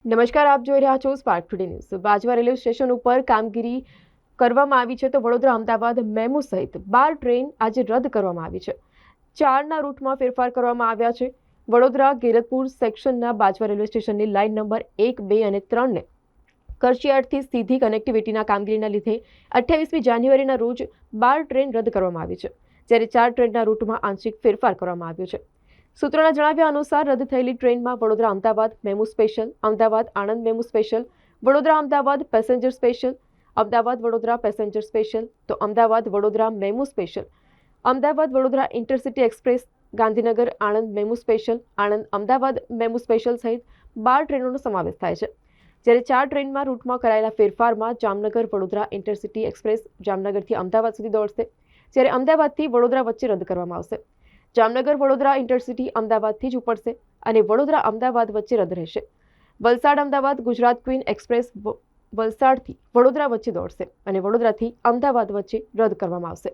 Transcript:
નમસ્કાર, આપ જોઈ રહ્યા છો સ્પાર્ક ટુડે ન્યૂઝ। બાજવા રેલવે સ્ટેશન ઉપર કામગીરી કરવામાં આવી છે તો વડોદરા અમદાવાદ મેમુ સહિત 12 ટ્રેન આજે રદ કરવામાં આવી છે। 4ના રૂટમાં ફેરફાર કરવામાં આવ્યા છે। વડોદરા ગેરતપુર સેક્શનના બાજવા રેલવે સ્ટેશનની લાઇન નંબર 1, 2 અને 3ને કરશિયાળથી સીધી કનેક્ટિવિટીના કામગીરીના લીધે 28મી જાન્યુઆરીના રોજ 12 ટ્રેન રદ કરવામાં આવી છે, જ્યારે 4 ટ્રેનના રૂટમાં આંશિક ફેરફાર કરવામાં આવ્યો છે। સૂત્રોના જણાવ્યા અનુસાર રદ થયેલી ટ્રેનમાં Vadodara Ahmedabad MEMU special, Ahmedabad Anand MEMU special, Vadodara Ahmedabad passenger special, Ahmedabad Vadodara passenger special, તો Ahmedabad Vadodara MEMU special, Ahmedabad Vadodara intercity express, Gandhinagar Anand MEMU special, Anand Ahmedabad MEMU special સહિત 12 ટ્રેનોનો સમાવેશ થાય છે। જ્યારે 4 ટ્રેનમાં રૂટમાં કરાયેલા ફેરફારમાં જામનગર વડોદરા ઇન્ટરસિટી એક્સપ્રેસ જામનગરથી અમદાવાદ સુધી દોડશે, જ્યારે અમદાવાદથી વડોદરા વચ્ચે રદ કરવામાં આવશે। જામનગર વડોદરા ઇન્ટરસિટી અમદાવાદથી જ ઉપડશે અને વડોદરા અમદાવાદ વચ્ચે રદ રહેશે। વલસાડ અમદાવાદ ગુજરાત ક્વીન એક્સપ્રેસ વલસાડથી વડોદરા વચ્ચે દોડશે અને વડોદરાથી અમદાવાદ વચ્ચે રદ કરવામાં આવશે।